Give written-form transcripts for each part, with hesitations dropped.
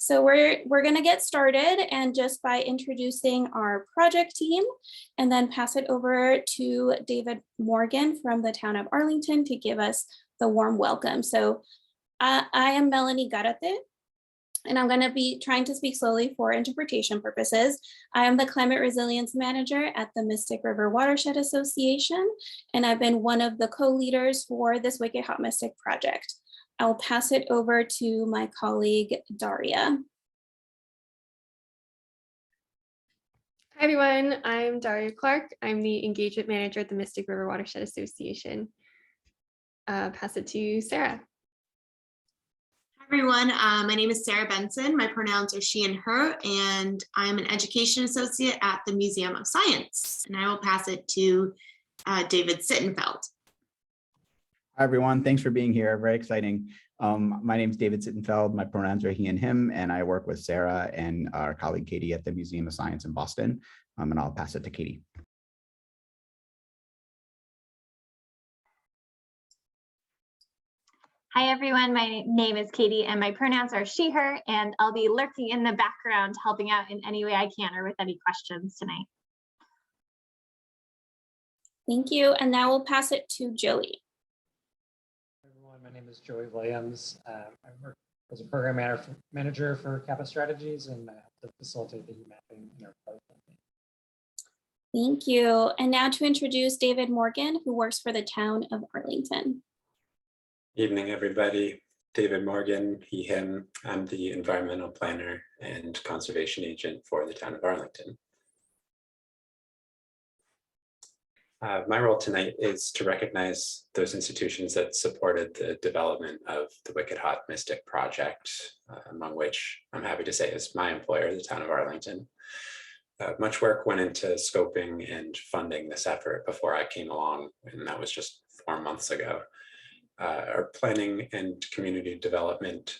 So we're going to get started, and just by introducing our project team and then pass it over to David Morgan from the town of Arlington to give us the warm welcome. So I am Melanie Garate, and I'm going to be trying to speak slowly for interpretation purposes. I am the Climate Resilience Manager at the Mystic River Watershed Association, and I've been one of the co-leaders for this Wicked Hot Mystic project. I'll pass it over to my colleague, Daria. Hi, everyone. I'm Daria Clark. I'm the Engagement Manager at the Mystic River Watershed Association. Pass it to Sarah. Hi, everyone. My name is Sarah Benson. My pronouns are she and her, and I'm an Education Associate at the Museum of Science. And I will pass it to David Sittenfeld. Hi, everyone. Thanks for being here. Very exciting. My name is David Sittenfeld. My pronouns are he and him, and I work with Sarah and our colleague Katie at the Museum of Science in Boston. And I'll pass it to Katie. Hi, everyone. My name is Katie, and my pronouns are she, her, and I'll be lurking in the background, helping out in any way I can or with any questions tonight. Thank you. And now we'll pass it to Joey. My name is Joey Williams. I work as a program manager for Kappa Strategies, and I help to facilitate the heat mapping in our program. Thank you. And now to introduce David Morgan, who works for the town of Arlington. Evening, everybody. David Morgan, he, him. I'm the environmental planner and conservation agent for the town of Arlington. My role tonight is to recognize those institutions that supported the development of the Wicked Hot Mystic project, among which I'm happy to say is my employer, the town of Arlington. Much work went into scoping and funding this effort before I came along, and that was just 4 months ago. Our planning and community development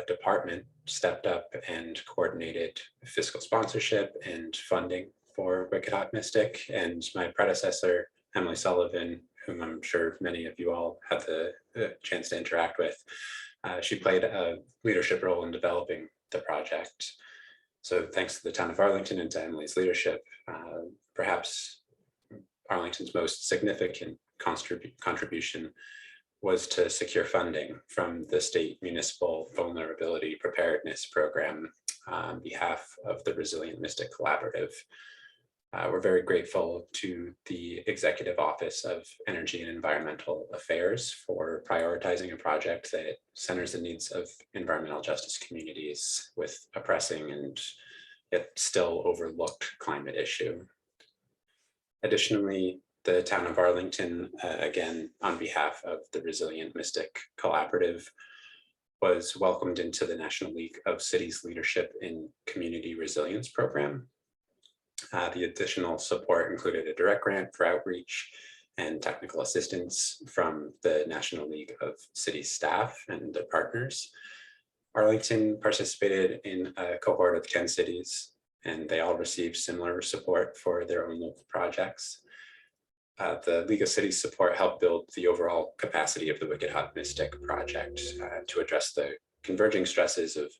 department stepped up and coordinated fiscal sponsorship and funding for Wicked Hot Mystic, and my predecessor, Emily Sullivan, whom I'm sure many of you all had the chance to interact with, she played a leadership role in developing the project. So thanks to the town of Arlington and to Emily's leadership, perhaps Arlington's most significant contribution was to secure funding from the State Municipal Vulnerability Preparedness Program on behalf of the Resilient Mystic Collaborative. We're very grateful to the Executive Office of Energy and Environmental Affairs for prioritizing a project that centers the needs of environmental justice communities with a pressing and yet still overlooked climate issue. Additionally, the town of Arlington, again, on behalf of the Resilient Mystic Collaborative, was welcomed into the National League of Cities Leadership in Community Resilience program. The additional support included a direct grant for outreach and technical assistance from the National League of Cities staff and their partners. Arlington participated in a cohort of 10 cities, and they all received similar support for their own local projects. The League of Cities support helped build the overall capacity of the Wicked Hot Mystic project to address the converging stresses of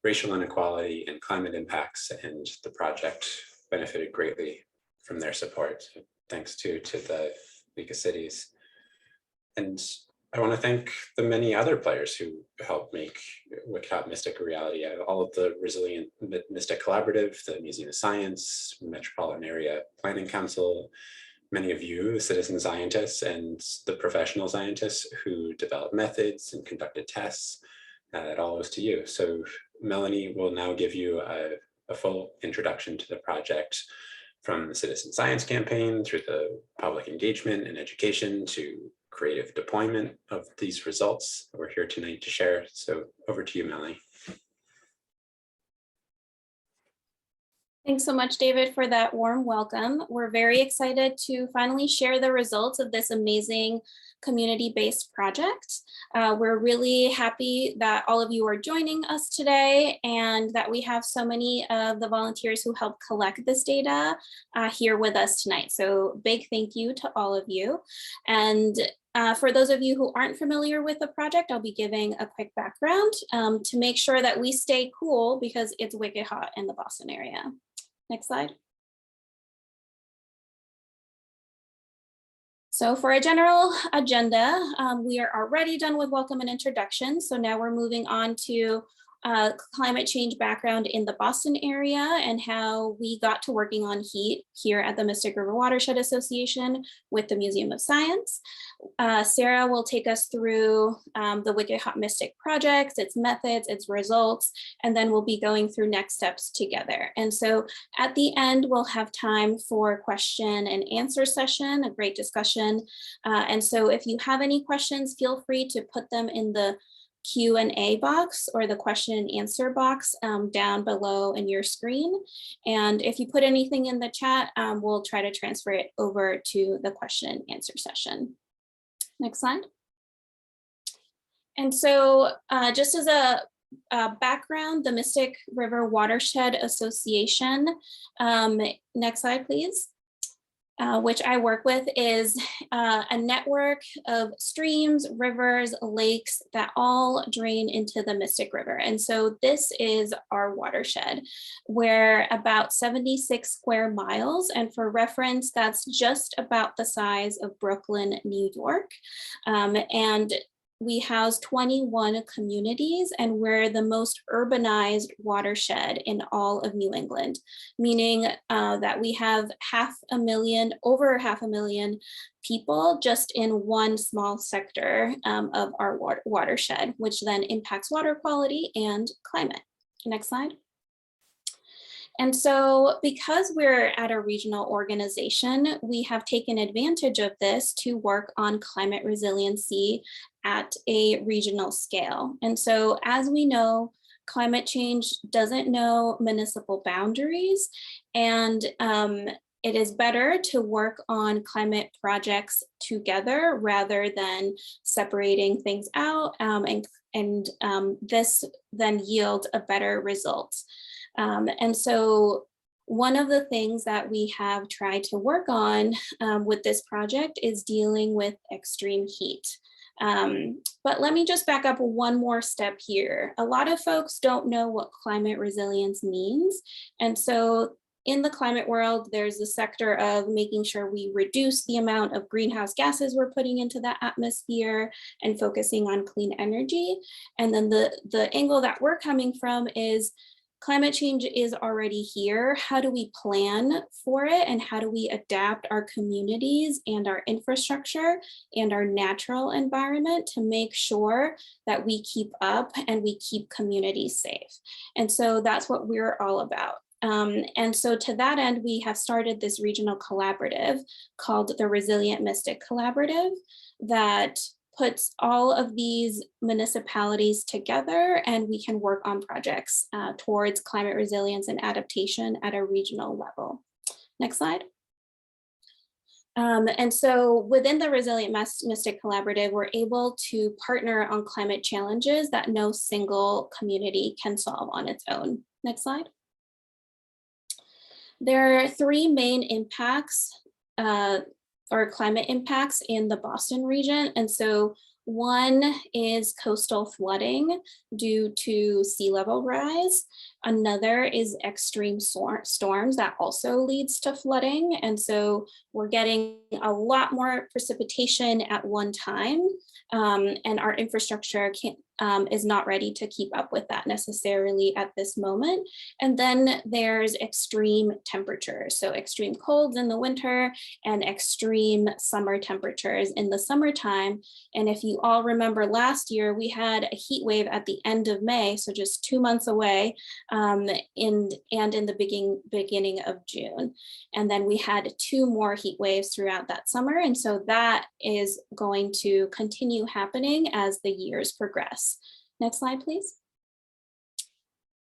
racial inequality and climate impacts, and the project benefited greatly from their support. So thanks to the League of Cities. And I want to thank the many other players who helped make Wicked Hot Mystic a reality. All of the Resilient Mystic Collaborative, the Museum of Science, Metropolitan Area Planning Council, many of you, the citizen scientists and the professional scientists who developed methods and conducted tests, it all goes to you. So Melanie will now give you a full introduction to the project, from the citizen science campaign through the public engagement and education to creative deployment of these results that we're here tonight to share. So over to you, Melanie. Thanks so much, David, for that warm welcome. We're very excited to finally share the results of this amazing community-based project. We're really happy that all of you are joining us today and that we have so many of the volunteers who help collect this data here with us tonight. So big thank you to all of you. And for those of you who aren't familiar with the project, I'll be giving a quick background to make sure that we stay cool because it's wicked hot in the Boston area. Next slide. So for a general agenda, we are already done with welcome and introduction. So now we're moving on to climate change background in the Boston area and how we got to working on heat here at the Mystic River Watershed Association with the Museum of Science. Sarah will take us through the Wicked Hot Mystic project, its methods, its results, and then we'll be going through next steps together. And so at the end, we'll have time for question and answer session, a great discussion. And so if you have any questions, feel free to put them in the Q&A box or the question and answer box down below in your screen. And if you put anything in the chat, we'll try to transfer it over to the question and answer session. Next slide. And so just as a background, the Mystic River Watershed Association, next slide, please. Which I work with, is a network of streams, rivers, lakes that all drain into the Mystic River. And so this is our watershed. We're about 76 square miles. And for reference, that's just about the size of Brooklyn, New York. And we house 21 communities, and we're the most urbanized watershed in all of New England, meaning that we have over half a million people just in one small sector of our watershed, which then impacts water quality and climate. Next slide. And so because we're at a regional organization, we have taken advantage of this to work on climate resiliency at a regional scale. And so as we know, climate change doesn't know municipal boundaries, and it is better to work on climate projects together rather than separating things out, and this then yields a better result. And so one of the things that we have tried to work on with this project is dealing with extreme heat. But let me just back up one more step here. A lot of folks don't know what climate resilience means. And so in the climate world, there's the sector of making sure we reduce the amount of greenhouse gases we're putting into the atmosphere and focusing on clean energy. And then the angle that we're coming from is climate change is already here. How do we plan for it? And how do we adapt our communities and our infrastructure and our natural environment to make sure that we keep up and we keep communities safe? And so that's what we're all about. And so to that end, we have started this regional collaborative called the Resilient Mystic Collaborative that puts all of these municipalities together, and we can work on projects towards climate resilience and adaptation at a regional level. Next slide. And so within the Resilient Mystic Collaborative, we're able to partner on climate challenges that no single community can solve on its own. Next slide. There are three main impacts or climate impacts in the Boston region. And so one is coastal flooding due to sea level rise. Another is extreme storms that also leads to flooding. And so we're getting a lot more precipitation at one time, and our infrastructure is not ready to keep up with that necessarily at this moment. And then there's extreme temperatures. So extreme colds in the winter and extreme summer temperatures in the summertime. And if you all remember last year, we had a heat wave at the end of May, so just 2 months away, in the beginning of June. And then we had 2 more heat waves throughout that summer. And so that is going to continue happening as the years progress. Next slide, please.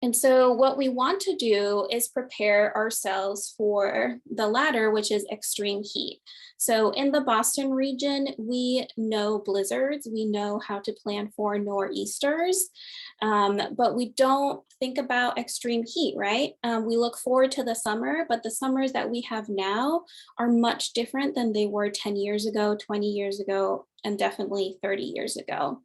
And so what we want to do is prepare ourselves for the latter, which is extreme heat. So in the Boston region, we know blizzards, we know how to plan for nor'easters, but we don't think about extreme heat, right? We look forward to the summer, but the summers that we have now are much different than they were 10 years ago, 20 years ago, and definitely 30 years ago.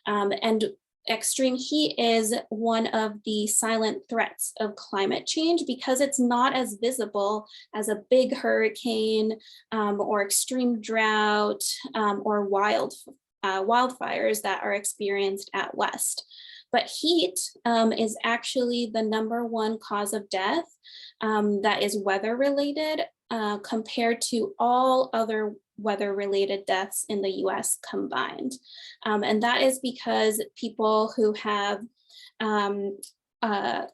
And extreme heat is one of the silent threats of climate change because it's not as visible as a big hurricane or extreme drought or wildfires that are experienced out west. But heat is actually the #1 cause of death that is weather related compared to all other weather-related deaths in the US combined. And that is because people who have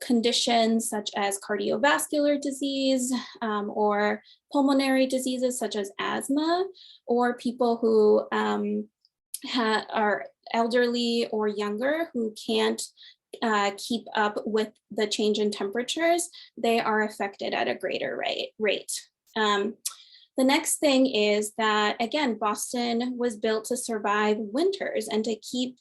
conditions such as cardiovascular disease or pulmonary diseases such as asthma, or people who are elderly or younger who can't keep up with the change in temperatures, they are affected at a greater rate. The next thing is that, again, Boston was built to survive winters and to keep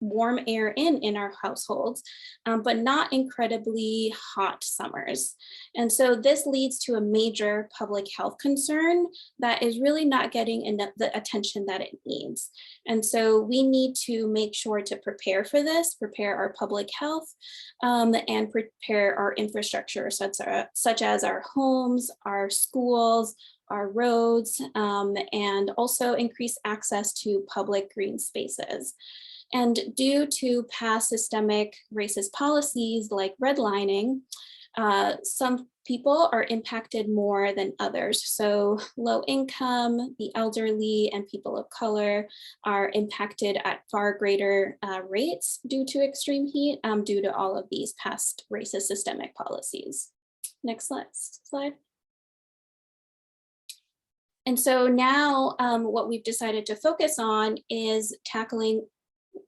warm air in our households, but not incredibly hot summers. And so this leads to a major public health concern that is really not getting enough the attention that it needs. And so we need to make sure to prepare for this, prepare our public health, and prepare our infrastructure, such as our homes, our schools, our roads, and also increase access to public green spaces. And due to past systemic racist policies like redlining, some people are impacted more than others. So low income, the elderly, and people of color are impacted at far greater rates due to extreme heat, due to all of these past racist systemic policies. Next slide. And so now what we've decided to focus on is tackling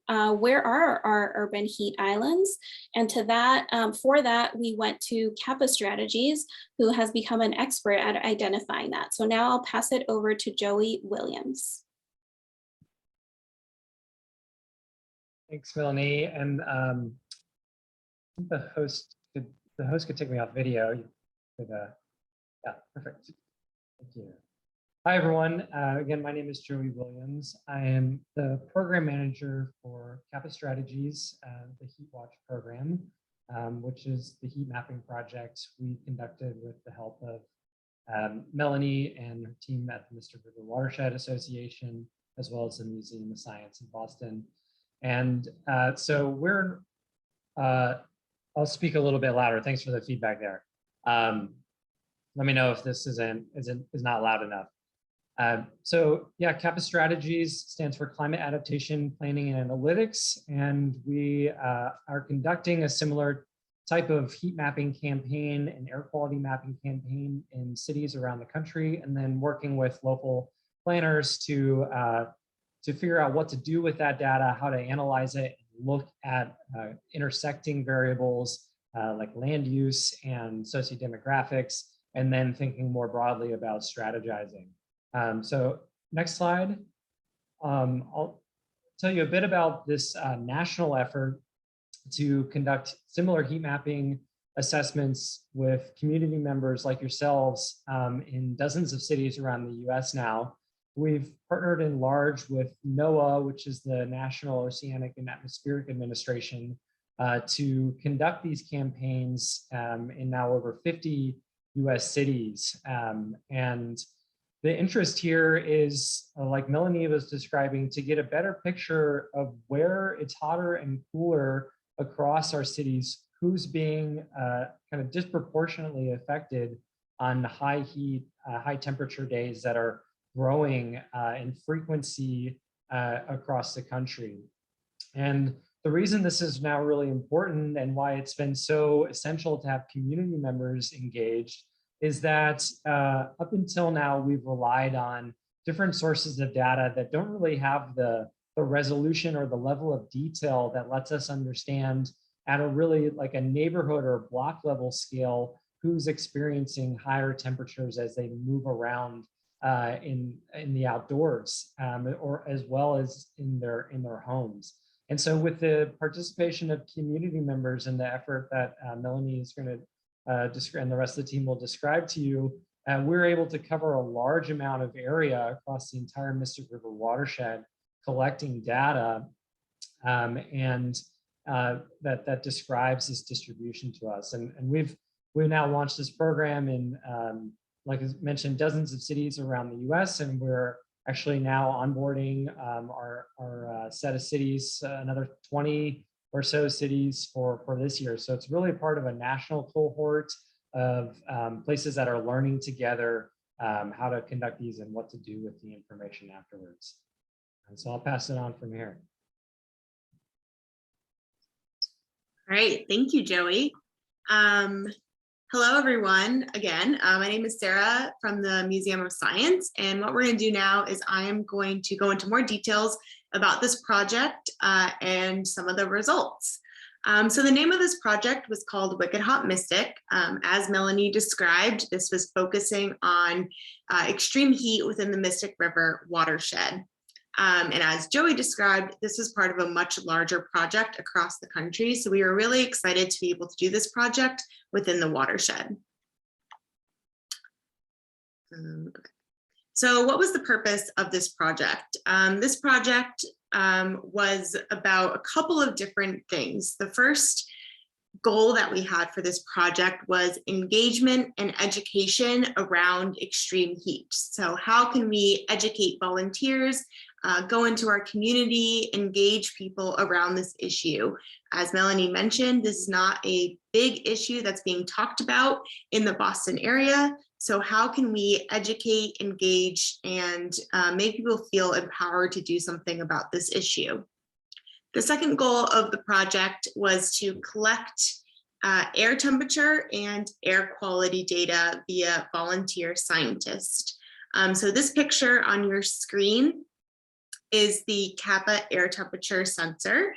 where are our urban heat islands? And to that, for that, we went to Kappa Strategies, who has become an expert at identifying that. So now I'll pass it over to Joey Williams. Thanks, Melanie. And the host could take me off video. You could, yeah, perfect. Thank you. Hi, everyone. Again, my name is Joey Williams. I am the program manager for Kappa Strategies, the Heat Watch program, which is the heat mapping project we conducted with the help of Melanie and her team at the Mystic River Watershed Association, as well as the Museum of Science in Boston. And so we're, I'll speak a little bit louder. Thanks for the feedback there. Let me know if this is not loud enough. So yeah, Kappa Strategies stands for Climate Adaptation Planning and Analytics, and we are conducting a similar type of heat mapping campaign and air quality mapping campaign in cities around the country, and then working with local planners to figure out what to do with that data, how to analyze it, look at intersecting variables like land use and sociodemographics, and then thinking more broadly about strategizing. So next slide. I'll tell you a bit about this national effort to conduct similar heat mapping assessments with community members like yourselves in dozens of cities around the US now. We've partnered in large with NOAA, which is the National Oceanic and Atmospheric Administration, to conduct these campaigns in now over 50 US cities. And the interest here is, like Melanie was describing, to get a better picture of where it's hotter and cooler across our cities, who's being kind of disproportionately affected on high heat, high temperature days that are growing in frequency across the country. And the reason this is now really important and why it's been so essential to have community members engaged is that up until now, we've relied on different sources of data that don't really have the resolution or the level of detail that lets us understand at a really like a neighborhood or block level scale who's experiencing higher temperatures as they move around in the outdoors, or as well as in their homes. And so with the participation of community members and the effort that Melanie is going to describe, and the rest of the team will describe to you, we're able to cover a large amount of area across the entire Mystic River watershed, collecting data that describes this distribution to us. And we've now launched this program in, like I mentioned, dozens of cities around the US, and we're actually now onboarding our set of cities, another 20 or so cities for this year. So it's really part of a national cohort of places that are learning together how to conduct these and what to do with the information afterwards. And so I'll pass it on from here. All right, thank you, Joey. Hello, everyone. Again, my name is Sarah from the Museum of Science, and what we're going to do now is I am going to go into more details about this project and some of the results. So the name of this project was called Wicked Hot Mystic. As Melanie described, this was focusing on extreme heat within the Mystic River Watershed. And as Joey described, this is part of a much larger project across the country. So we were really excited to be able to do this project within the watershed. So what was the purpose of this project? This project was about a couple of different things. The first goal that we had for this project was engagement and education around extreme heat. So how can we educate volunteers, go into our community, engage people around this issue? As Melanie mentioned, this is not a big issue that's being talked about in the Boston area. So how can we educate, engage, and make people feel empowered to do something about this issue? The second goal of the project was to collect air temperature and air quality data via volunteer scientists. So this picture on your screen is the Kappa air temperature sensor.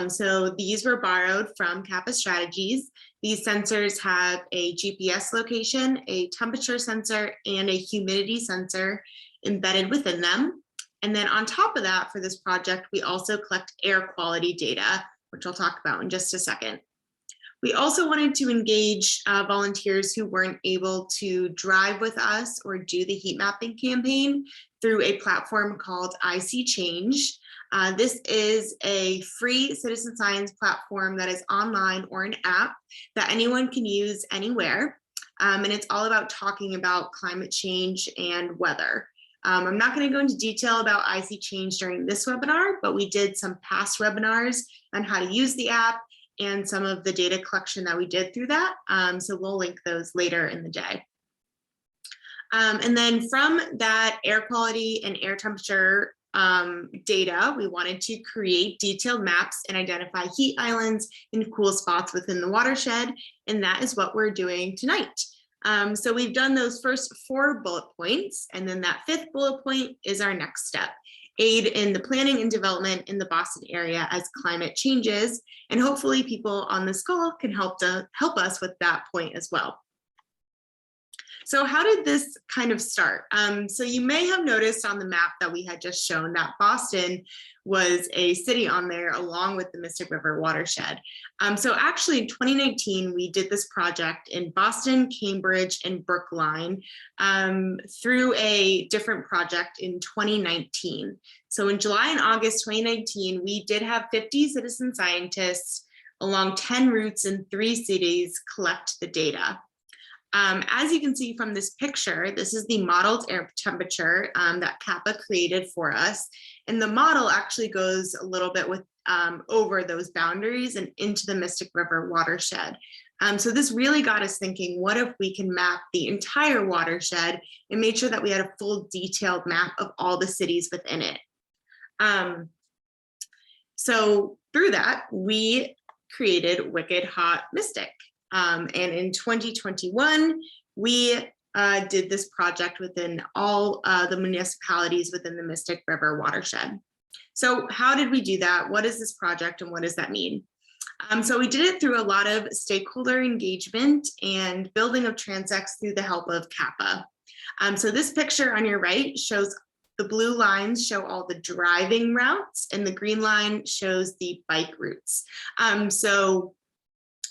So these were borrowed from Kappa Strategies. These sensors have a GPS location, a temperature sensor, and a humidity sensor embedded within them. And then on top of that, for this project, we also collect air quality data, which I'll talk about in just a second. We also wanted to engage volunteers who weren't able to drive with us or do the heat mapping campaign through a platform called IC Change. This is a free citizen science platform that is online or an app that anyone can use anywhere. And it's all about talking about climate change and weather. I'm not going to go into detail about IC Change during this webinar, but we did some past webinars on how to use the app and some of the data collection that we did through that. So we'll link those later in the day. And then from that air quality and air temperature data, we wanted to create detailed maps and identify heat islands and cool spots within the watershed. And that is what we're doing tonight. So we've done those first 4 bullet points, and then that 5th bullet point is our next step: aid in the planning and development in the Boston area as climate changes. And hopefully people on this call can help us with that point as well. So how did this kind of start? So you may have noticed on the map that we had just shown that Boston was a city on there along with the Mystic River Watershed. So actually in 2019, we did this project in Boston, Cambridge, and Brookline through a different project in 2019. So in July and August 2019, we did have 50 citizen scientists along 10 routes in 3 cities collect the data. As you can see from this picture, this is the modeled air temperature that Kappa created for us. And the model actually goes a little bit with over those boundaries and into the Mystic River Watershed. So this really got us thinking, what if we can map the entire watershed and make sure that we had a full detailed map of all the cities within it. So through that, we created Wicked Hot Mystic. And in 2021, we did this project within all the municipalities within the Mystic River Watershed. So how did we do that? What is this project and what does that mean? So we did it through a lot of stakeholder engagement and building of transects through the help of Kappa. So this picture on your right shows the blue lines show all the driving routes and the green line shows the bike routes. So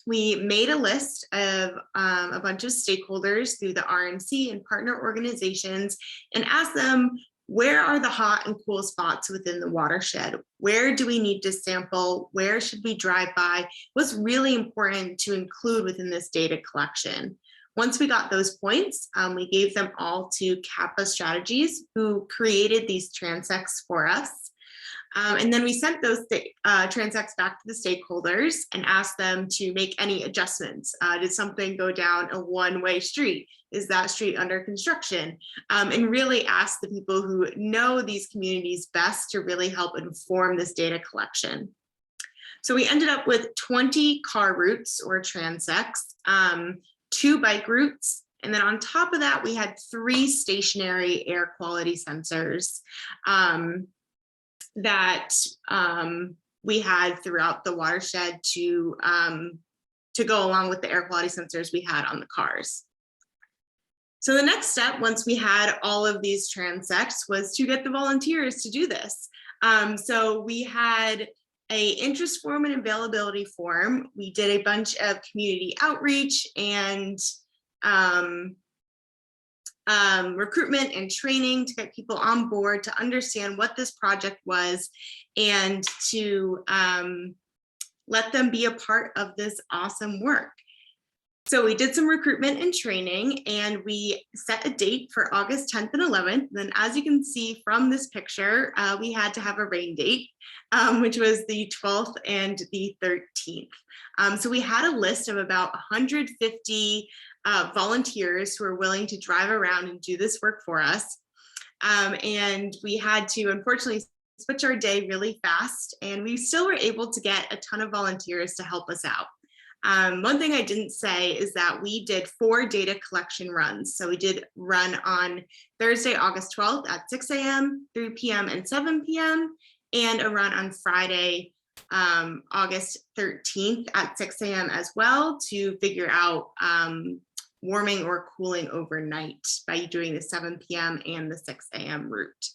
we made a list of a bunch of stakeholders through the RMC and partner organizations and asked them, where are the hot and cool spots within the watershed? Where do we need to sample? Where should we drive by? What's really important to include within this data collection? Once we got those points, we gave them all to Kappa Strategies, who created these transects for us. And then we sent those transects back to the stakeholders and asked them to make any adjustments. Did something go down a one-way street? Is that street under construction? And really ask the people who know these communities best to really help inform this data collection. So we ended up with 20 car routes or transects, 2 bike routes, and then on top of that, we had 3 stationary air quality sensors that we had throughout the watershed to go along with the air quality sensors we had on the cars. So the next step, once we had all of these transects, was to get the volunteers to do this. So we had an interest form and availability form. We did a bunch of community outreach and recruitment and training to get people on board to understand what this project was and to let them be a part of this awesome work. So we did some recruitment and training and we set a date for August 10th and 11th. Then as you can see from this picture, we had to have a rain date, which was the 12th and the 13th. So we had a list of about 150 volunteers who are willing to drive around and do this work for us. And we had to unfortunately switch our day really fast, and we still were able to get a ton of volunteers to help us out. One thing I didn't say is that we did 4 data collection runs. So we did run on Thursday, August 12th at 6 a.m., 3 p.m. and 7 p.m. and a run on Friday, August 13th at 6 a.m. as well to figure out warming or cooling overnight by doing the 7 p.m. and the 6 a.m. route.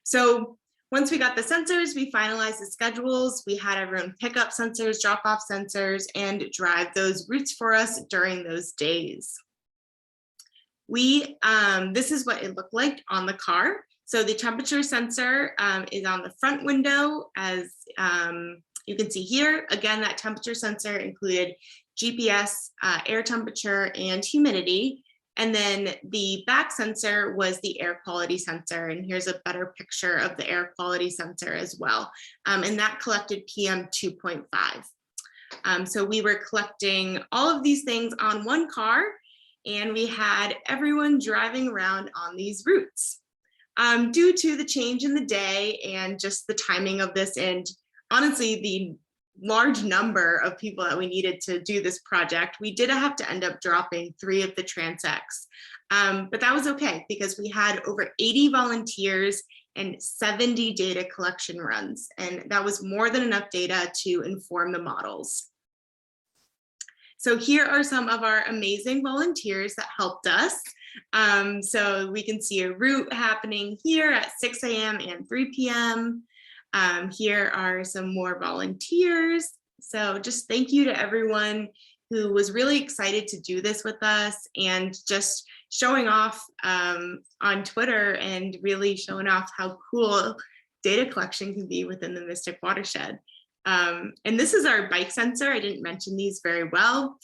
So once we got the sensors, we finalized the schedules. We had everyone pick up sensors, drop off sensors, and drive those routes for us during those days. This is what it looked like on the car. So the temperature sensor is on the front window, as you can see here. Again, that temperature sensor included GPS, air temperature, and humidity. And then the back sensor was the air quality sensor. And here's a better picture of the air quality sensor as well. And that collected PM 2.5. So we were collecting all of these things on one car, and we had everyone driving around on these routes. Due to the change in the day and just the timing of this, and honestly, the large number of people that we needed to do this project, we did have to end up dropping 3 of the transects. But that was okay because we had over 80 volunteers and 70 data collection runs. And that was more than enough data to inform the models. So here are some of our amazing volunteers that helped us. So we can see a route happening here at 6 a.m. and 3 p.m. Here are some more volunteers. So just thank you to everyone who was really excited to do this with us and just showing off on Twitter and really showing off how cool data collection can be within the Mystic Watershed. And this is our bike sensor. I didn't mention these very well.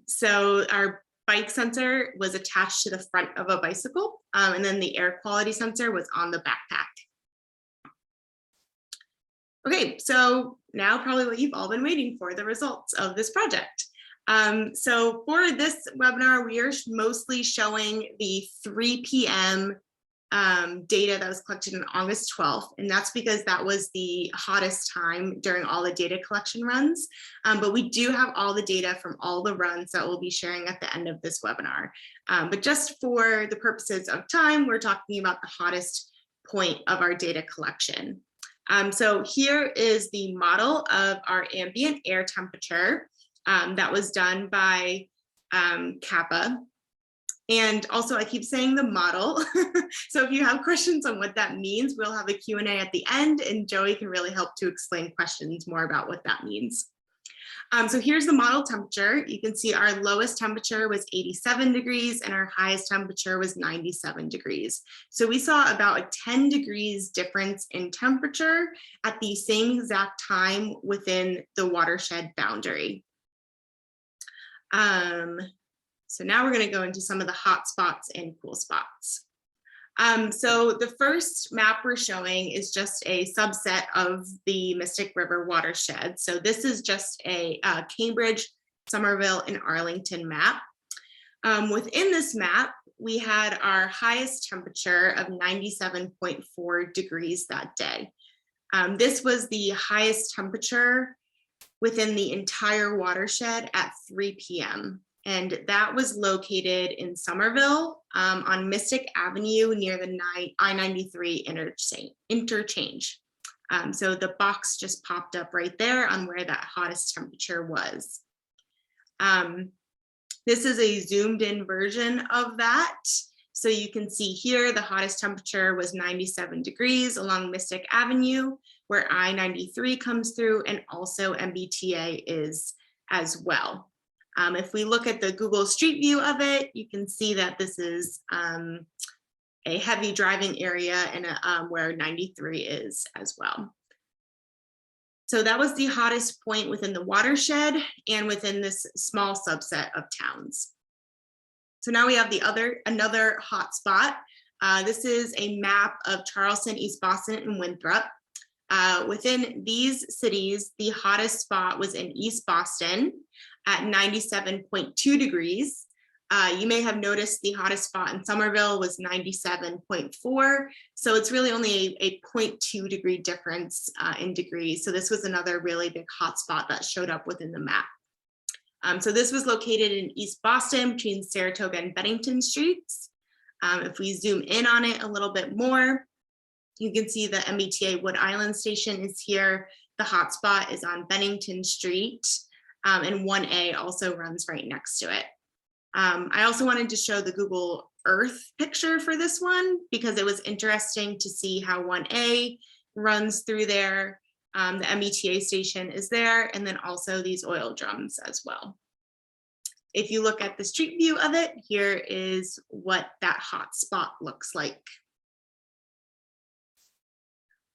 So our bike sensor was attached to the front of a bicycle, and then the air quality sensor was on the backpack. Okay, so now probably what you've all been waiting for, the results of this project. So for this webinar, we are mostly showing the 3 p.m. Data that was collected on August 12th, and that's because that was the hottest time during all the data collection runs. But we do have all the data from all the runs that we'll be sharing at the end of this webinar. But just for the purposes of time, we're talking about the hottest point of our data collection. So here is the model of our ambient air temperature that was done by Kappa. And also I keep saying the model. So if you have questions on what that means, we'll have a Q&A at the end and Joey can really help to explain questions more about what that means. So here's the model temperature. You can see our lowest temperature was 87 degrees and our highest temperature was 97 degrees. So we saw about a 10 degrees difference in temperature at the same exact time within the watershed boundary. So now we're going to go into some of the hot spots and cool spots. So the first map we're showing is just a subset of the Mystic River Watershed. So this is just a Cambridge, Somerville, and Arlington map. Within this map, we had our highest temperature of 97.4 degrees that day. This was the highest temperature within the entire watershed at 3 p.m. And that was located in Somerville on Mystic Avenue near the I-93 interchange. So the box just popped up right there on where that hottest temperature was. This is a zoomed in version of that. So you can see here the hottest temperature was 97 degrees along Mystic Avenue, where I-93 comes through, and also MBTA is as well. If we look at the Google Street View of it, you can see that this is a heavy driving area and where 93 is as well. So that was the hottest point within the watershed and within this small subset of towns. So now we have another hot spot. This is a map of Charleston, East Boston, and Winthrop. Within these cities, the hottest spot was in East Boston at 97.2 degrees. You may have noticed the hottest spot in Somerville was 97.4. So it's really only a 0.2 degree difference in degrees. So this was another really big hot spot that showed up within the map. So this was located in East Boston between Saratoga and Bennington Streets. If we zoom in on it a little bit more, you can see the MBTA Wood Island station is here. The hotspot is on Bennington Street, and 1A also runs right next to it. I also wanted to show the Google Earth picture for this one because it was interesting to see how 1A runs through there. The MBTA station is there, and then also these oil drums as well. If you look at the street view of it, here is what that hotspot looks like.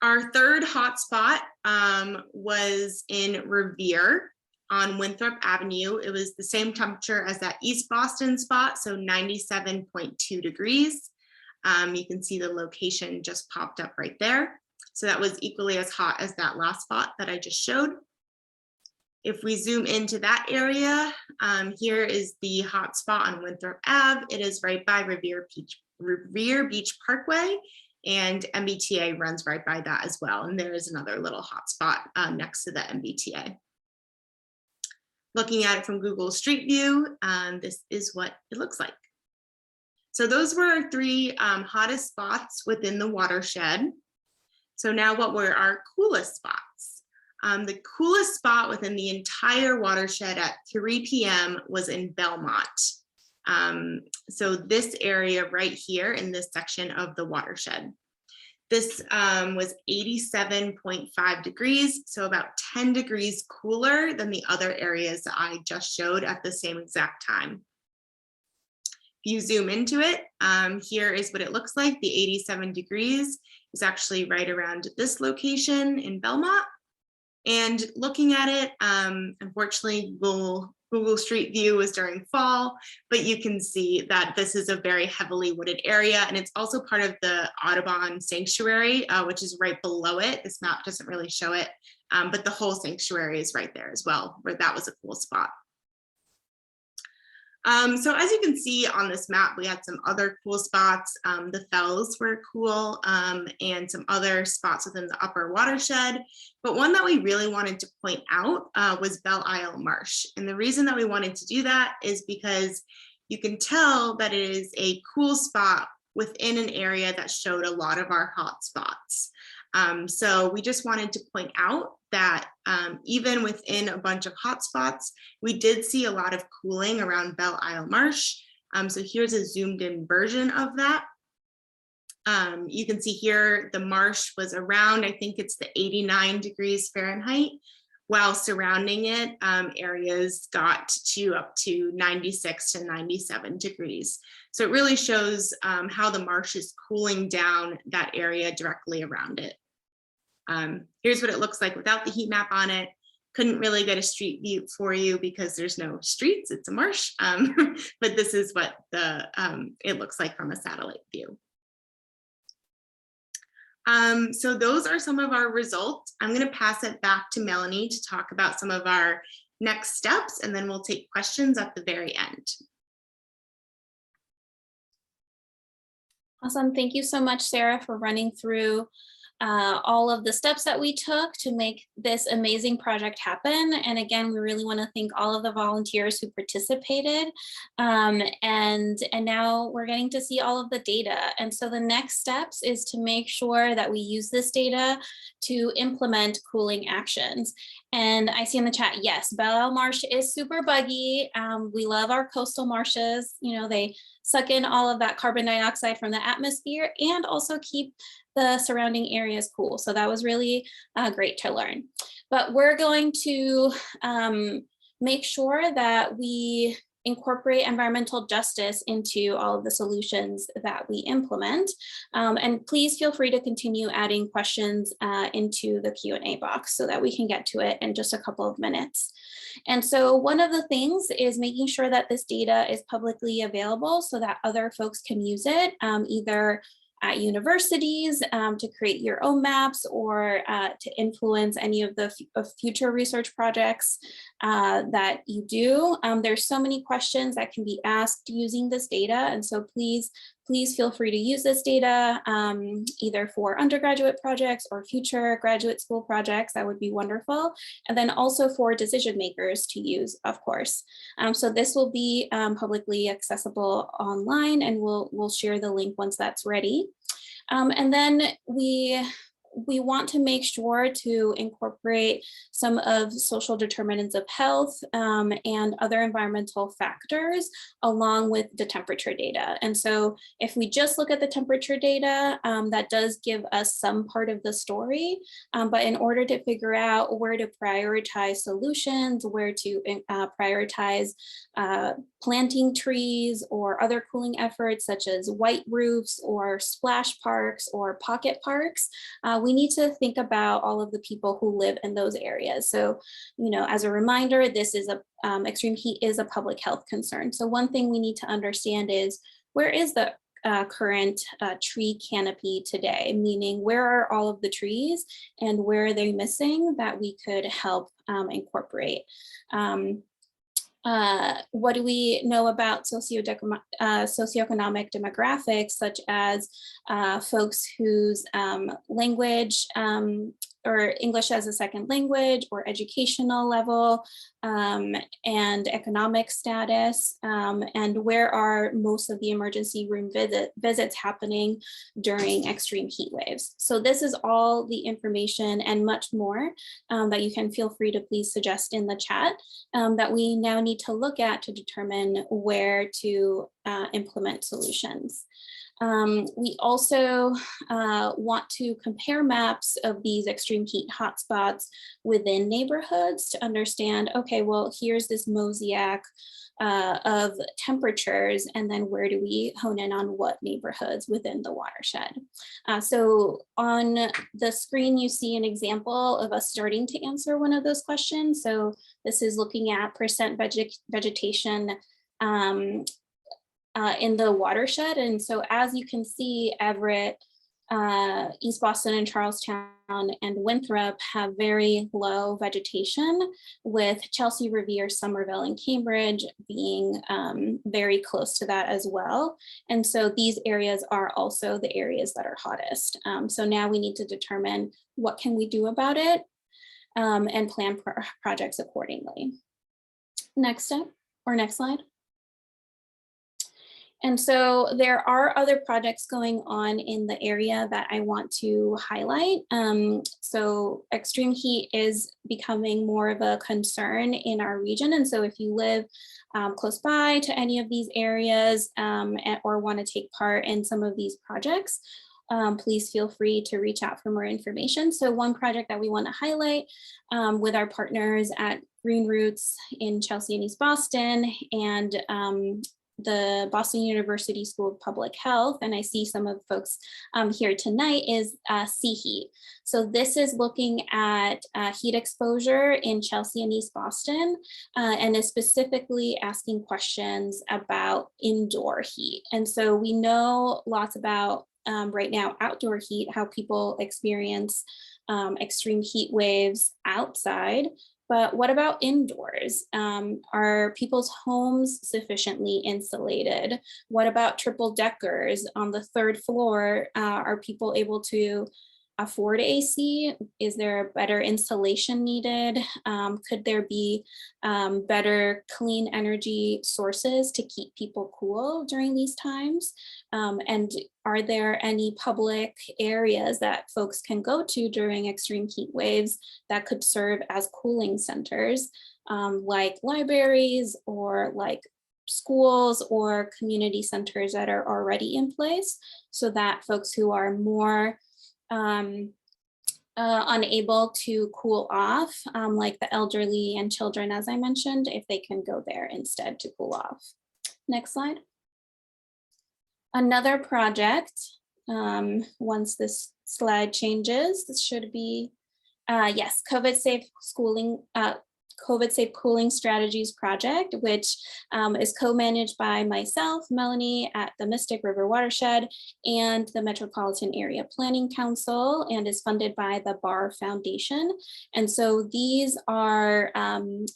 Our third hotspot was in Revere on Winthrop Avenue. It was the same temperature as that East Boston spot, so 97.2 degrees. You can see the location just popped up right there. So that was equally as hot as that last spot that I just showed. If we zoom into that area, here is the hot spot on Winthrop Ave. It is right by Revere Beach Parkway, and MBTA runs right by that as well. And there is another little hot spot next to the MBTA. Looking at it from Google Street View, this is what it looks like. So those were our three hottest spots within the watershed. So now what were our coolest spots? The coolest spot within the entire watershed at 3 p.m. was in Belmont. So this area right here in this section of the watershed. This was 87.5 degrees, so about 10 degrees cooler than the other areas that I just showed at the same exact time. If you zoom into it, here is what it looks like. The 87 degrees is actually right around this location in Belmont. And looking at it, unfortunately, Google Street View was during fall, but you can see that this is a very heavily wooded area, and it's also part of the Audubon Sanctuary, which is right below it. This map doesn't really show it, but the whole sanctuary is right there as well, where that was a cool spot. So as you can see on this map, we had some other cool spots. The fells were cool, and some other spots within the upper watershed. But one that we really wanted to point out was Belle Marsh. And the reason that we wanted to do that is because you can tell that it is a cool spot within an area that showed a lot of our hot spots. So we just wanted to point out that even within a bunch of hotspots, we did see a lot of cooling around Belle Marsh. So here's a zoomed in version of that. You can see here the marsh was around, I think it's the 89 degrees Fahrenheit, while surrounding it, areas got to up to 96 to 97 degrees. So it really shows how the marsh is cooling down that area directly around it. Here's what it looks like without the heat map on it. Couldn't really get a street view for you because there's no streets, it's a marsh. But this is what it looks like from a satellite view. So those are some of our results. I'm going to pass it back to Melanie to talk about some of our next steps, and then we'll take questions at the very end. Awesome. Thank you so much, Sarah, for running through all of the steps that we took to make this amazing project happen. And again, we really want to thank all of the volunteers who participated. And now we're getting to see all of the data. And so the next steps is to make sure that we use this data to implement cooling actions. And I see in the chat, yes, Belle Marsh is super buggy. We love our coastal marshes. You know, they suck in all of that carbon dioxide from the atmosphere and also keep the surrounding areas cool. So that was really great to learn. But we're going to make sure that we incorporate environmental justice into all of the solutions that we implement. And please feel free to continue adding questions into the Q&A box so that we can get to it in just a couple of minutes. And so one of the things is making sure that this data is publicly available so that other folks can use it, either at universities to create your own maps or to influence any of the future research projects that you do. There's so many questions that can be asked using this data. And so please feel free to use this data either for undergraduate projects or future graduate school projects. That would be wonderful. And then also for decision makers to use, of course. So this will be publicly accessible online, and we'll share the link once that's ready. And then we want to make sure to incorporate some of social determinants of health and other environmental factors along with the temperature data. And so if we just look at the temperature data, that does give us some part of the story, but in order to figure out where to prioritize solutions, where to prioritize planting trees or other cooling efforts such as white roofs or splash parks or pocket parks, we need to think about all of the people who live in those areas. So, you know, as a reminder, this is extreme heat is a public health concern. So one thing we need to understand is where is the current tree canopy today, meaning where are all of the trees and where are they missing that we could help incorporate. What do we know about socioeconomic demographics, such as folks whose language or English as a second language or educational level and economic status, and where are most of the emergency room visits happening during extreme heat waves. So this is all the information and much more that you can feel free to please suggest in the chat that we now need to look at to determine where to implement solutions. We also want to compare maps of these extreme heat hotspots within neighborhoods to understand, okay, well, here's this mosaic of temperatures, and then where do we hone in on what neighborhoods within the watershed. So on the screen, you see an example of us starting to answer one of those questions. So this is looking at percent vegetation in the watershed. And so as you can see, Everett, East Boston and Charlestown and Winthrop have very low vegetation, with Chelsea, Revere, Somerville, and Cambridge being very close to that as well. And so these areas are also the areas that are hottest. So now we need to determine what can we do about it and plan projects accordingly. Next step or next slide. And so there are other projects going on in the area that I want to highlight. So extreme heat is becoming more of a concern in our region. And so if you live close by to any of these areas or want to take part in some of these projects, please feel free to reach out for more information. So one project that we want to highlight with our partners at Green Roots in Chelsea and East Boston and the Boston University School of Public Health, and I see some of the folks here tonight, is sea heat. So this is looking at heat exposure in Chelsea and East Boston, and is specifically asking questions about indoor heat. And so we know lots about right now outdoor heat, how people experience extreme heat waves outside. But what about indoors? Are people's homes sufficiently insulated? What about triple deckers on the third floor? Are people able to afford AC? Is there better insulation needed? Could there be better clean energy sources to keep people cool during these times? And are there any public areas that folks can go to during extreme heat waves that could serve as cooling centers, like libraries or like schools or community centers that are already in place, so that folks who are more unable to cool off, like the elderly and children, as I mentioned, if they can go there instead to cool off. Next slide. Another project, once this slide changes, this should be, yes, COVID safe schooling, COVID Safe Cooling Strategies project, which is co-managed by myself, Melanie, at the Mystic River Watershed and the Metropolitan Area Planning Council, and is funded by the Barr Foundation. And so these are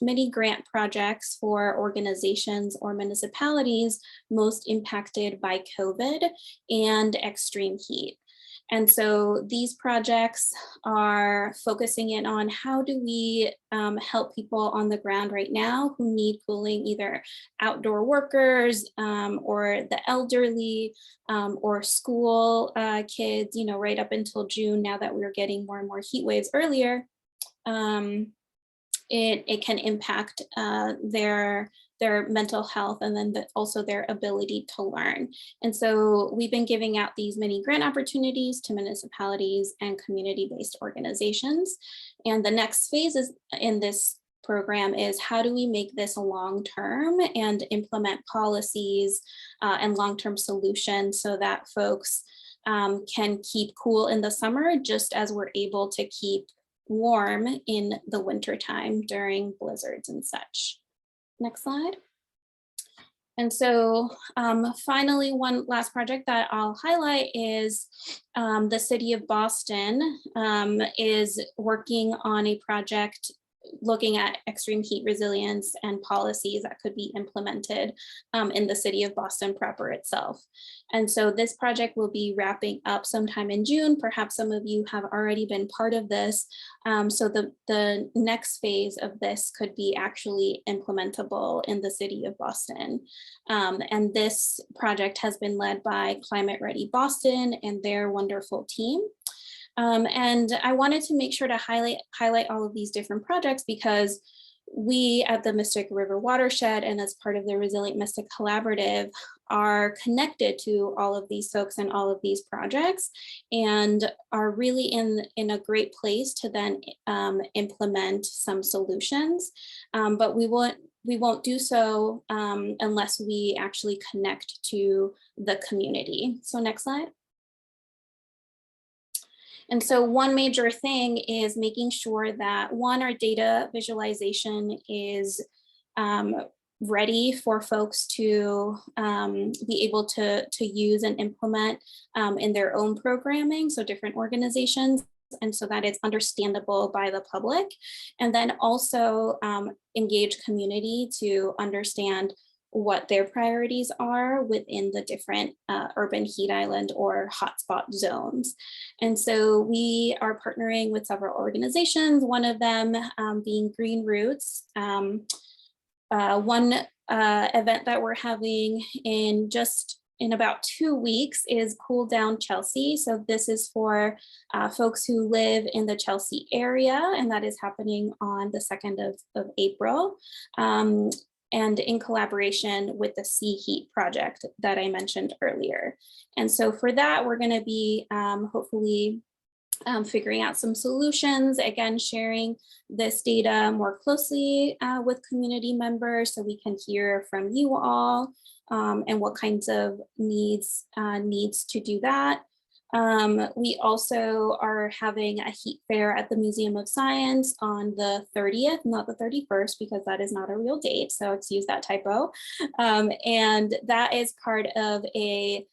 many grant projects for organizations or municipalities most impacted by COVID and extreme heat. And so these projects are focusing in on how do we help people on the ground right now who need cooling, either outdoor workers or the elderly or school kids, you know, right up until June, now that we're getting more and more heat waves earlier. It can impact their mental health and then also their ability to learn. And so we've been giving out these many grant opportunities to municipalities and community-based organizations. And the next phase is in this program is how do we make this long-term and implement policies and long-term solutions so that folks can keep cool in the summer, just as we're able to keep warm in the wintertime during blizzards and such. Next slide. And so finally, one last project that I'll highlight is the city of Boston is working on a project looking at extreme heat resilience and policies that could be implemented in the city of Boston proper itself. And so this project will be wrapping up sometime in June. Perhaps some of you have already been part of this. So the next phase of this could be actually implementable in the city of Boston. And this project has been led by Climate Ready Boston and their wonderful team. And I wanted to make sure to highlight all of these different projects because we at the Mystic River Watershed and as part of the Resilient Mystic Collaborative are connected to all of these folks and all of these projects and are really in a great place to then implement some solutions. But we won't do so unless we actually connect to the community. So next slide. And so one major thing is making sure that one, our data visualization is ready for folks to be able to use and implement in their own programming, so different organizations, and so that it's understandable by the public. And then also engage community to understand what their priorities are within the different urban heat island or hotspot zones. And so we are partnering with several organizations, one of them being Green Roots. One event that we're having in about 2 weeks is Cool Down Chelsea. So this is for folks who live in the Chelsea area, and that is happening on the 2nd of April. And in collaboration with the Sea Heat project that I mentioned earlier. And so for that, we're going to be hopefully figuring out some solutions, again, sharing this data more closely with community members so we can hear from you all and what kinds of needs to do that. We also are having a heat fair at the Museum of Science on the 30th, not the 31st, because that is not a real date. So excuse that typo. And that is part of a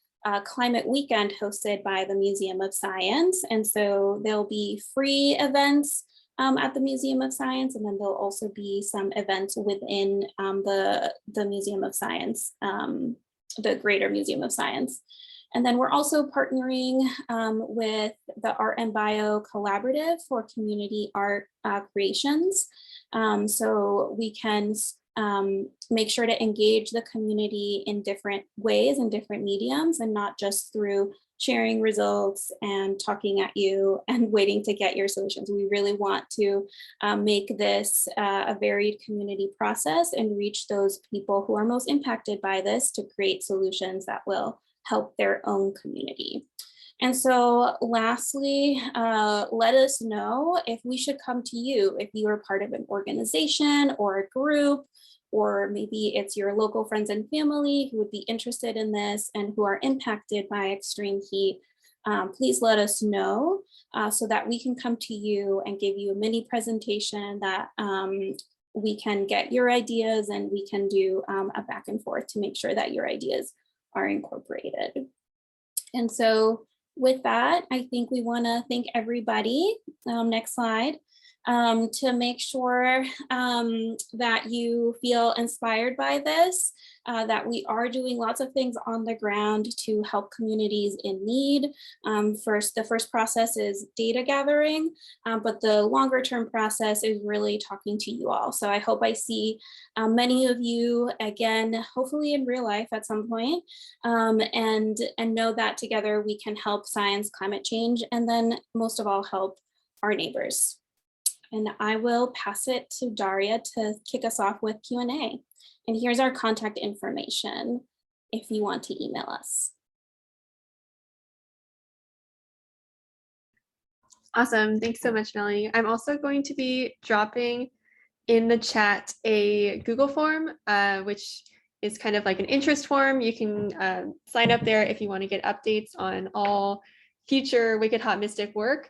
climate weekend hosted by the Museum of Science. And so there'll be free events at the Museum of Science, and then there'll also be some events within the Museum of Science, the Greater Museum of Science. And then we're also partnering with the Art and Bio Collaborative for community art creations. So we can make sure to engage the community in different ways and different mediums, and not just through sharing results and talking at you and waiting to get your solutions. We really want to make this a varied community process and reach those people who are most impacted by this to create solutions that will help their own community. And so lastly, let us know if we should come to you, if you are part of an organization or a group, or maybe it's your local friends and family who would be interested in this and who are impacted by extreme heat. Please let us know so that we can come to you and give you a mini presentation that we can get your ideas, and we can do a back and forth to make sure that your ideas are incorporated. And so with that, I think we want to thank everybody, next slide, to make sure that you feel inspired by this, that we are doing lots of things on the ground to help communities in need. The first process is data gathering, but the longer term process is really talking to you all. So I hope I see many of you again, hopefully in real life at some point, and know that together we can help science, climate change, and then most of all help our neighbors. And I will pass it to Daria to kick us off with Q&A. And here's our contact information if you want to email us. Awesome. Thanks so much, Melanie. I'm also going to be dropping in the chat a Google form, which is kind of like an interest form. You can sign up there if you want to get updates on all future Wicked Hot Mystic work.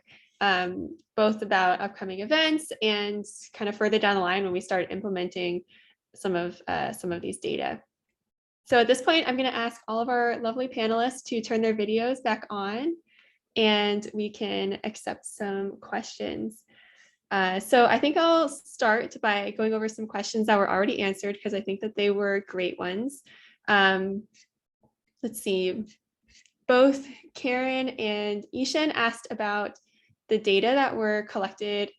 Both about upcoming events and kind of further down the line when we start implementing some of these data. So at this point, I'm going to ask all of our lovely panelists to turn their videos back on, and we can accept some questions. So I think I'll start by going over some questions that were already answered, because I think that they were great ones. Let's see. Both Karen and Ishan asked about the data that were collected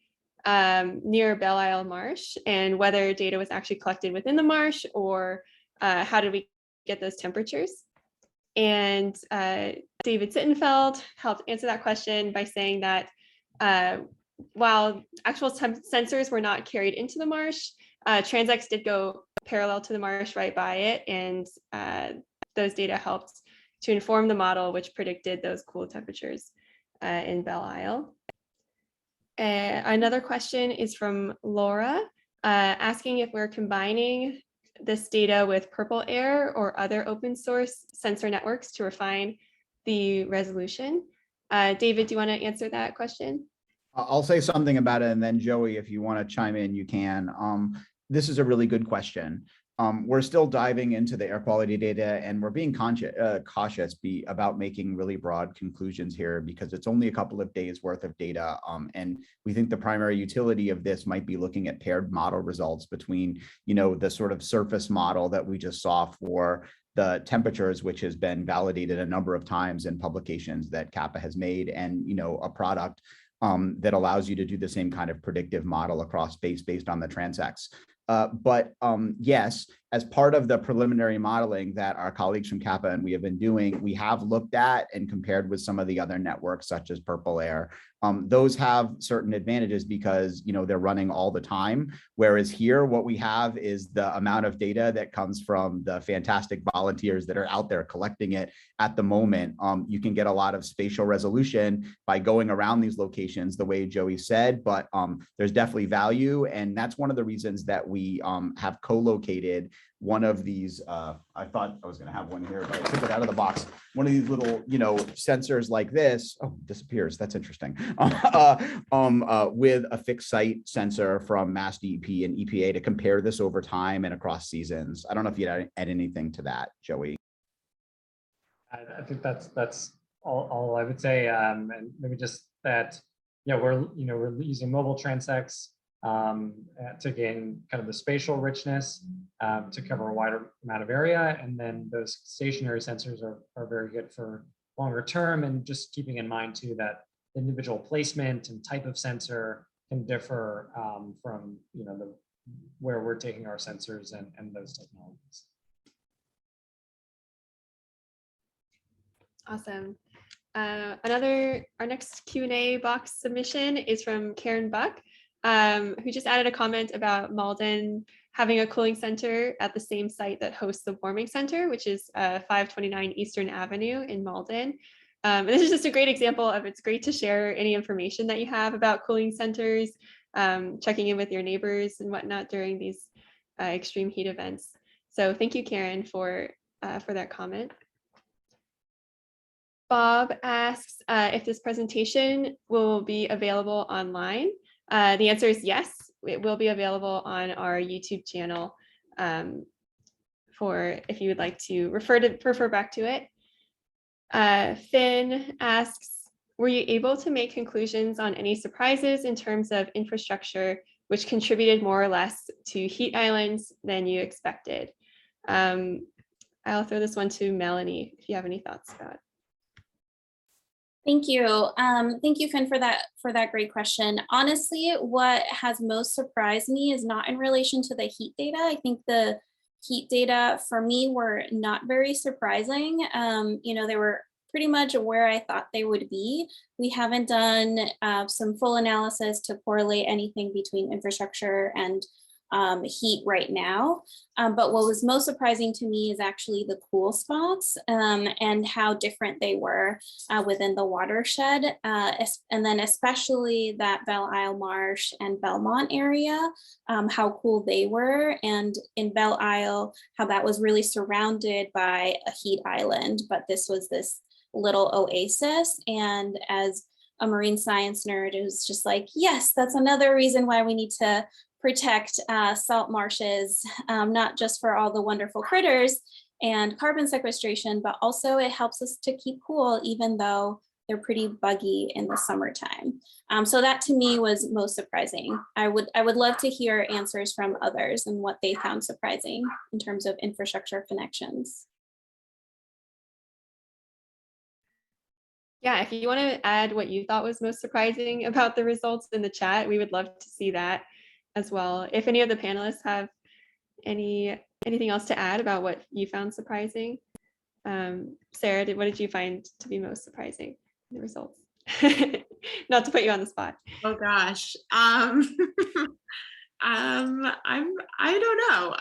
near Belle Marsh, and whether data was actually collected within the marsh, or how did we get those temperatures. And David Sittenfeld helped answer that question by saying that while actual sensors were not carried into the marsh, transects did go parallel to the marsh right by it, and those data helped to inform the model, which predicted those cool temperatures in Belle Isle. Another question is from Laura, asking if we're combining this data with Purple Air or other open source sensor networks to refine the resolution. David, do you want to answer that question? I'll say something about it, and then Joey, if you want to chime in, you can. This is a really good question. We're still diving into the air quality data, and we're being cautious about making really broad conclusions here, because it's only a couple of days worth of data. And we think the primary utility of this might be looking at paired model results between, the sort of surface model that we just saw for the temperatures, which has been validated a number of times in publications that Kappa has made, and, a product that allows you to do the same kind of predictive model across space based on the transects. But yes, as part of the preliminary modeling that our colleagues from Kappa and we have been doing, we have looked at and compared with some of the other networks such as Purple Air. Those have certain advantages because, you know, they're running all the time. Whereas here, what we have is the amount of data that comes from the fantastic volunteers that are out there collecting it at the moment. You can get a lot of spatial resolution by going around these locations the way Joey said, but there's definitely value. And that's one of the reasons that we have co-located one of these, I thought I was going to have one here, but I took it out of the box. One of these little, you know, sensors like this. Oh, disappears. That's interesting. With a fixed site sensor from Mass DEP and EPA to compare this over time and across seasons. I don't know if you'd add anything to that, Joey. I think that's all I would say, and maybe just that, yeah, we're using mobile transects to gain kind of the spatial richness to cover a wider amount of area, and then those stationary sensors are very good for longer term, and just keeping in mind too that individual placement and type of sensor can differ from, you know, where we're taking our sensors and those technologies. Awesome. Our next Q&A box submission is from Karen Buck, who just added a comment about Malden having a cooling center at the same site that hosts the warming center, which is 529 Eastern Avenue in Malden. And this is just a great example of, it's great to share any information that you have about cooling centers, checking in with your neighbors and whatnot during these extreme heat events. So thank you, Karen, for that comment. Bob asks if this presentation will be available online. The answer is yes, it will be available on our YouTube channel for if you would like to refer back to it. Finn asks, were you able to make conclusions on any surprises in terms of infrastructure which contributed more or less to heat islands than you expected? I'll throw this one to Melanie if you have any thoughts about it. Thank you. Thank you, Finn, for that great question. Honestly, what has most surprised me is not in relation to the heat data. I think the heat data for me were not very surprising. You know, they were pretty much where I thought they would be. We haven't done some full analysis to correlate anything between infrastructure and heat right now. But what was most surprising to me is actually the cool spots and how different they were within the watershed. And then especially that Belle Isle Marsh and Belmont area, how cool they were. And in Belle Isle, how that was really surrounded by a heat island, but this was this little oasis. And as a marine science nerd, it was just like, yes, that's another reason why we need to protect salt marshes, not just for all the wonderful critters and carbon sequestration, but also it helps us to keep cool, even though they're pretty buggy in the summertime. So that to me was most surprising. I would love to hear answers from others and what they found surprising in terms of infrastructure connections. Yeah, if you want to add what you thought was most surprising about the results in the chat, we would love to see that as well. If any of the panelists have anything else to add about what you found surprising. Sarah, what did you find to be most surprising in the results? Not to put you on the spot. Oh gosh. I don't know.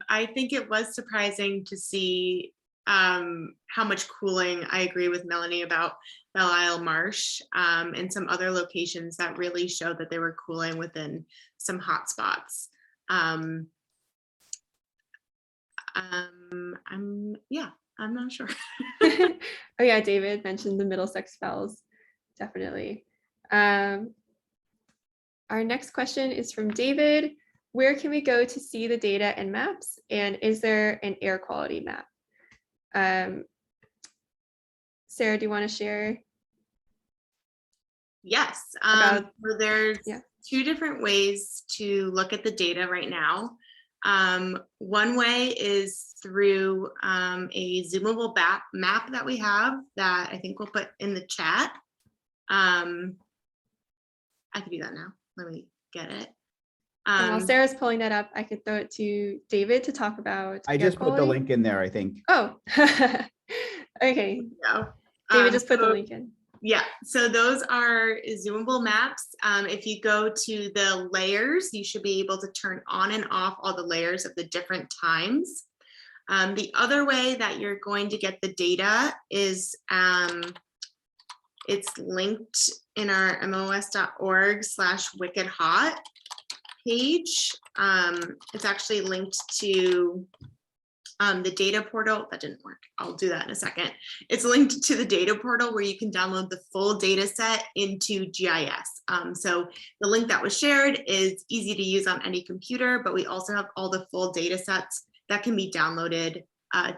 I think it was surprising to see how much cooling. I agree with Melanie about Belle Isle Marsh and some other locations that really showed that they were cooling within some hot spots. I'm not sure. Oh yeah, David mentioned the Middlesex Fells, definitely. Our next question is from David. Where can we go to see the data and maps? And is there an air quality map? Sarah, do you want to share? Yes. About, so there's two different ways to look at the data right now. One way is through a zoomable map that we have that I think we'll put in the chat. I can do that now. Let me get it. And while Sarah's pulling that up, I could throw it to David to talk about I air just put the quality. link in there, I think. Oh, okay. Yeah. David just put the link in. Yeah, so those are zoomable maps. If you go to the layers, you should be able to turn on and off all the layers of the different times. The other way that you're going to get the data is it's linked in our mos.org/wickedhot page. It's actually linked to the data portal. That didn't work. I'll do that in a second. It's linked to the data portal where you can download the full data set into GIS. So the link that was shared is easy to use on any computer, but we also have all the full data sets that can be downloaded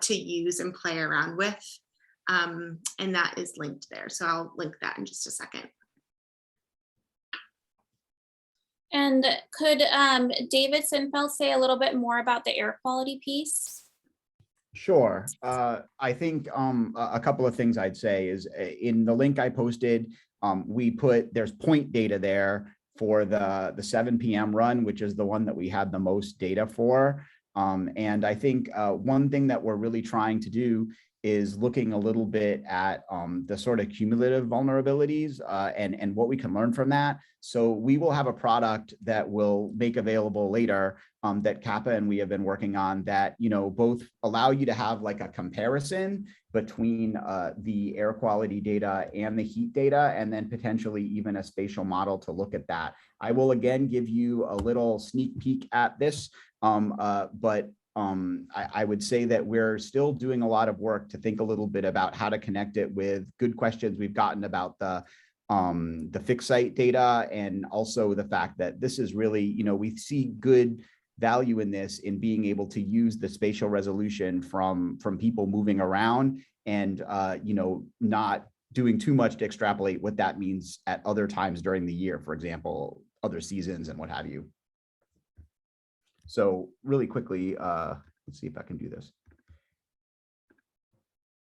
to use and play around with. And that is linked there. So I'll link that in just a second. And could David Sinfeld say a little bit more about the air quality piece? Sure. I think a couple of things I'd say is in the link I posted, there's point data there for the 7 p.m. run, which is the one that we had the most data for. And I think one thing that we're really trying to do is looking a little bit at the sort of cumulative vulnerabilities and what we can learn from that. So we will have a product that we'll make available later that Kappa and we have been working on that, you know, both allow you to have like a comparison between the air quality data and the heat data, and then potentially even a spatial model to look at that. I will again give you a little sneak peek at this, but I would say that we're still doing a lot of work to think a little bit about how to connect it with good questions we've gotten about the fixed site data, and also the fact that this is really, you know, we see good value in this in being able to use the spatial resolution from people moving around and, you know, not doing too much to extrapolate what that means at other times during the year, for example, other seasons and what have you. So really quickly, let's see if I can do this.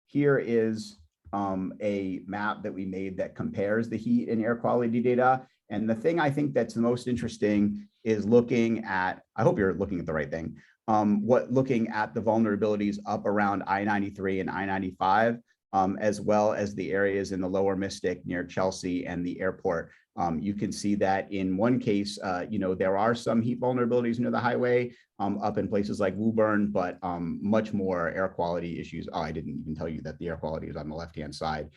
Here is a map that we made that compares the heat and air quality data. And the thing I think that's the most interesting is looking at, I hope you're looking at the right thing, looking at the vulnerabilities up around I-93 and I-95, as well as the areas in the lower Mystic near Chelsea and the airport. You can see that in one case, you know, there are some heat vulnerabilities near the highway up in places like Woburn, but much more air quality issues. Oh, I didn't even tell you that the air quality is on the left-hand side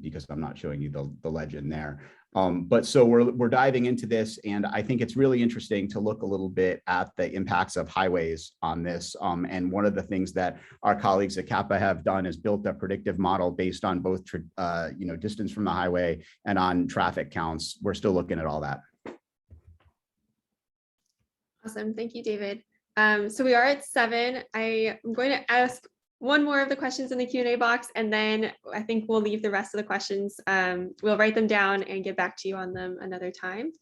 because I'm not showing you the legend there. But so we're diving into this, and I think it's really interesting to look a little bit at the impacts of highways on this. And one of the things that our colleagues at Kappa have done is built a predictive model based on both, you know, distance from the highway and on traffic counts. We're still looking at all that. Awesome. Thank you, David. So we are at 7. I am going to ask one more of the questions in the Q&A box, and then I think we'll leave the rest of the questions. We'll write them down and get back to you on them another time.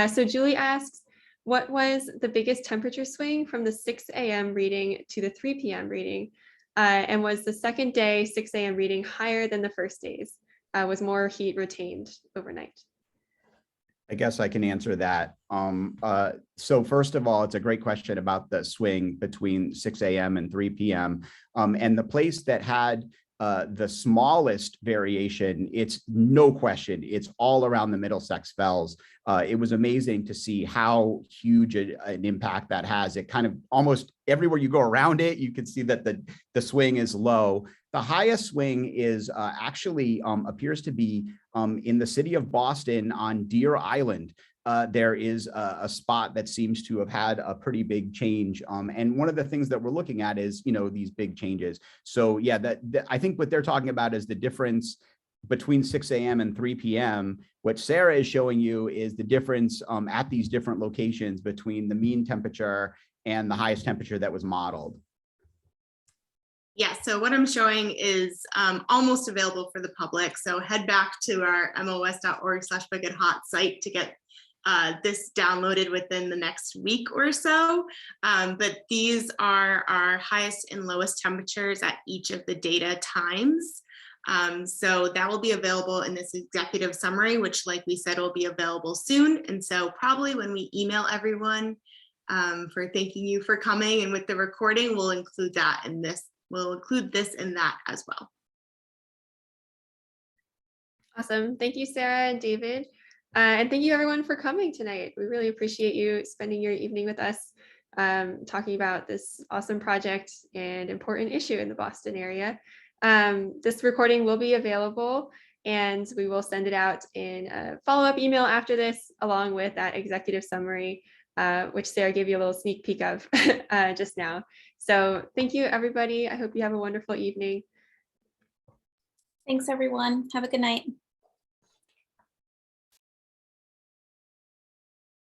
So Julie asks, what was the biggest temperature swing from the 6 a.m. reading to the 3 p.m. reading? And was the second day 6 a.m. reading higher than the first days? Was more heat retained overnight? I guess I can answer that. So first of all, it's a great question about the swing between 6 a.m. and 3 p.m. And the place that had the smallest variation, it's no question, it's all around the Middlesex Fells. It was amazing to see how huge an impact that has. It kind of almost everywhere you go around it, you can see that the swing is low. The highest swing is actually appears to be in the city of Boston on Deer Island. There is a spot that seems to have had a pretty big change. And one of the things that we're looking at is, you know, these big changes. So yeah, I think what they're talking about is the difference between 6 a.m. and 3 p.m. What Sarah is showing you is the difference at these different locations between the mean temperature and the highest temperature that was modeled. Yeah, so what I'm showing is almost available for the public. So head back to our mos.org/wickedhot site to get this downloaded within the next week or so. But these are our highest and lowest temperatures at each of the data times. So that will be available in this executive summary, which like we said, will be available soon. And so probably when we email everyone for thanking you for coming and with the recording, we'll include that in this, we'll include this in that as well. Awesome. Thank you, Sarah and David. And thank you everyone for coming tonight. We really appreciate you spending your evening with us, talking about this awesome project and important issue in the Boston area. This recording will be available and we will send it out in a follow-up email after this, along with that executive summary, which Sarah gave you a little sneak peek of just now. So thank you, everybody. I hope you have a wonderful evening. Thanks, everyone. Have a good night.